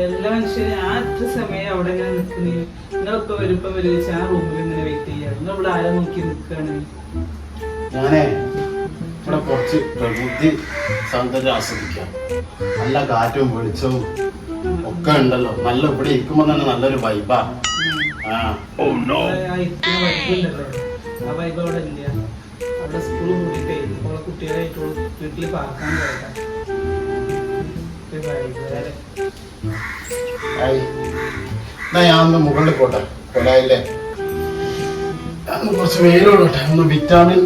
എല്ലാ മനുഷ്യനും ആ എത്ര സമയം അവിടെ ഇങ്ങനെ നിൽക്കുന്നേ. നിങ്ങളിപ്പോ വരുമ്പോ വരും ആ റൂമിൽ ഇങ്ങനെ വെയിറ്റ് ചെയ്യാം. നിങ്ങൾ ഇവിടെ ആരെ നോക്കി നിൽക്കാണ്? ഞാനേ ഇവിടെ കുറച്ച് പ്രകൃതി സൗന്ദര്യം ആസ്വദിക്കാം. നല്ല കാറ്റും വെളിച്ചവും ഒക്കെ ഉണ്ടല്ലോ. നല്ല ഇവിടെ ഇരിക്കുമ്പോ തന്നെ നല്ലൊരു വൈബാ. ആ വൈബ് അവിടെ ഇല്ല. അവിടെ സ്കൂൾ കൂട്ടിട്ടേ ഓളെ കുട്ടികളായിട്ട് വീട്ടിൽ പാർക്കാൻ പോയതാ. ഞാൻ ഒന്ന് മുകളിൽ പോട്ടെ. കൊലായില്ലേ കുറച്ച് വെയിലോട്ടെ. ഒന്ന് വിറ്റാമിൻ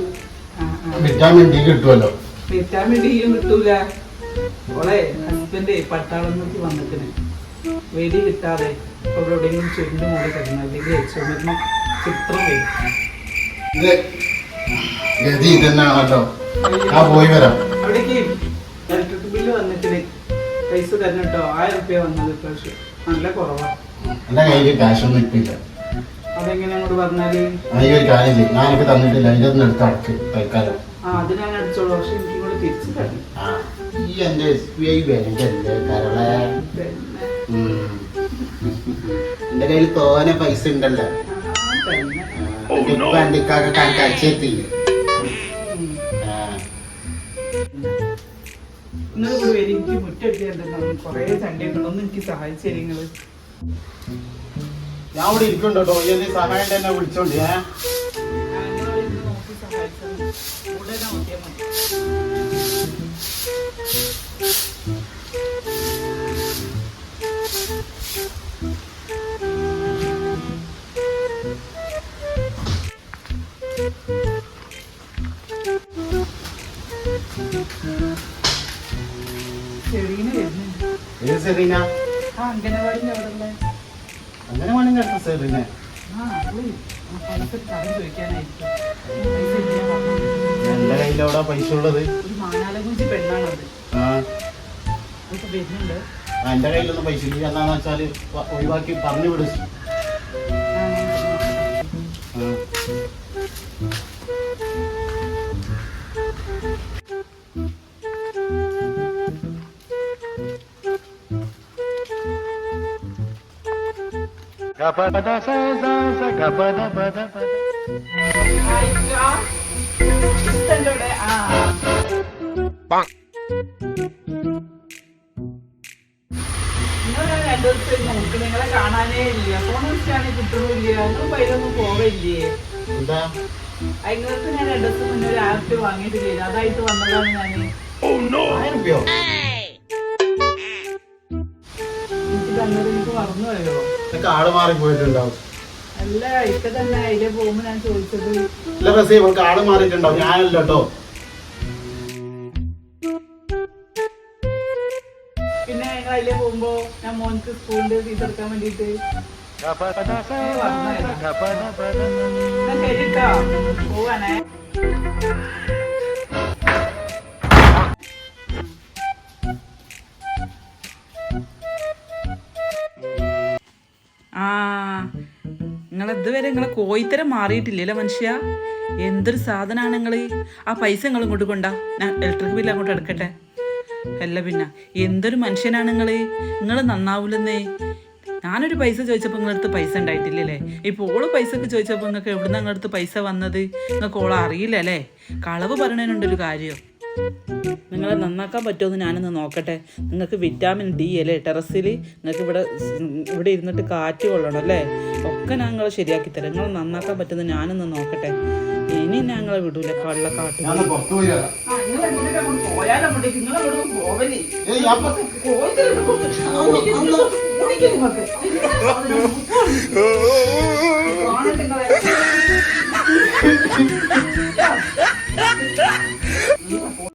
ഡി കിട്ടുമല്ലോ. വിറ്റാമിൻ ഡിയും കിട്ടൂല. ഓളെ ഹസ്ബൻഡ് പട്ടാളം നോക്കി വന്നിട്ട് വെടി കിട്ടാതെ ഇവിടെ എവിടെയെങ്കിലും ചുരുണ്ട് മൂടി കിടക്കണം. അല്ലെങ്കിൽ ചുമരുന്ന ചിത്രം വരും. ഗതി ഇതന്നെയാണല്ലോ. ആ പോയി വരാം. അവിടേക്ക് ഇലക്ട്രിക് ബില്ല് വന്നിട്ട് പൈസ തരണിട്ടോ. 1000 രൂപ വന്നത് ഇപ്രാവശ്യം. നല്ല കുറവാ. എന്റെ കയ്യിൽ ക്യാഷൊന്നും ഇപ്പില്ല. അതെങ്ങനെ അങ്ങോട്ട് പറഞ്ഞാല് ഒരു കാര്യമില്ല. ഞാനൊക്കെ തന്നിട്ടില്ല. അതിന്റെ ഒന്ന് എടുത്ത് അടക്ക് തൽക്കാലം. അത് ഞാൻ അടിച്ചോളൂ. പക്ഷെ എനിക്ക് കൂടെ തിരിച്ചു തരണം. ഈ എന്റെ SBI ബാങ്കല്ലേ കരളെ. എന്റെ കയ്യിൽ തോനെ പൈസ ഉണ്ടല്ലോ. വണ്ടിക്കാക്കെ കണക്കയച്ചെത്തില്ലേ. നിങ്ങൾ കൂടെ വരും. എനിക്ക് മുറ്റടിച്ചിട്ടുണ്ടെന്നാണ് കുറെ ചണ്ടിയുണ്ടോ. ഒന്ന് എനിക്ക് സഹായിച്ചു തരും നിങ്ങള്. ഞാൻ ഇവിടെ ഇരിക്കുന്നുണ്ടോ കേട്ടോ. ഈ സഹായം തന്നെ വിളിച്ചോണ്ട് നോക്കി സഹായിച്ചത് കൂടെ നോക്കിയാൽ മതി. സെറീന അംഗനവാടിന്റെ അവിടെ ഉള്ള അങ്ങനെ വേണമെങ്കിൽ അടുത്ത സെറീന ചോദിക്കാനായിരിക്കും. എന്റെ കയ്യിലെവിടാ പൈസ ഉള്ളത്? ഒരു മാനാലകുഞ്ചി പെണ്ണാണത്. അതൊക്കെ വരുന്നുണ്ട്. എന്റെ കയ്യിലൊന്നും പൈസ ഇല്ല. എന്താന്ന് വെച്ചാല് ഒഴിവാക്കി പറഞ്ഞു വിടും. നിങ്ങളെ കാണാനേ ഇല്ല. ഫോൺ വിളിച്ചാണ് കിട്ടണില്ല. നിങ്ങൾ പൈലൊന്നും പോവില്ലേ? എന്താ അതിങ്ങൾക്ക് ഞാൻ 2 ദിവസം മുന്നേ ഒരു ആപ്പ് വാങ്ങിയിട്ടില്ല. അതായിട്ട് വന്നതാണ് ഞാന്. എനിക്ക് തന്നത് എനിക്ക് മറന്നു പോയോ? ആള് മാറി പോയിട്ടുണ്ടാവും. അല്ല ഇപ്പൊ തന്നെ അതിലെ പോകുമ്പോ ഞാൻ ചോദിച്ചത്. ആള് മാറിയിട്ടുണ്ടാവും. ഞാനല്ലോ കേട്ടോ. പിന്നെ ഞങ്ങൾ അതിലെ പോകുമ്പോ ഞാൻ മോൻക്ക് സ്കൂളിന്റെ ഫീസ് എടുക്കാൻ വേണ്ടിട്ട് ശരിട്ടോ പോവാനേ. നിങ്ങളിതുവരെ നിങ്ങളെ കോയിത്തരം മാറിയിട്ടില്ലല്ലോ മനുഷ്യ. എന്തൊരു സാധനമാണ് നിങ്ങൾ. ആ പൈസ നിങ്ങൾ ഇങ്ങോട്ട് കൊണ്ടാ. ഞാൻ ഇലക്ട്രിക് ബില്ല് അങ്ങോട്ട് എടുക്കട്ടെ. അല്ല പിന്നെ എന്തൊരു മനുഷ്യനാണ് നിങ്ങൾ നന്നാവൂലെന്നേ. ഞാനൊരു പൈസ ചോദിച്ചപ്പോൾ നിങ്ങളടുത്ത് പൈസ ഉണ്ടായിട്ടില്ലല്ലേ. ഇപ്പോൾ ഓള് പൈസക്ക് ചോദിച്ചപ്പോൾ നിങ്ങൾക്ക് എവിടുന്ന് നിങ്ങളടുത്ത് പൈസ വന്നത്? നിങ്ങൾക്ക് ഓളെ അറിയില്ല അല്ലേ. കളവ് പറയണതിനുണ്ടൊരു കാര്യം. നിങ്ങളെ നന്നാക്കാൻ പറ്റുമെന്ന് ഞാനൊന്ന് നോക്കട്ടെ. നിങ്ങൾക്ക് വിറ്റാമിൻ ഡി അല്ലേ ടെറസിൽ. നിങ്ങൾക്ക് ഇവിടെ ഇരുന്നിട്ട് കാറ്റ് കൊള്ളണം അല്ലേ. ഒക്കെ ഞങ്ങൾ ശരിയാക്കി തരാം. നിങ്ങൾ നന്നാക്കാൻ പറ്റുന്നത് ഞാനൊന്ന് നോക്കട്ടെ. ഇനി ഞങ്ങളെ വിടൂല കള്ളക്കാട്ട്.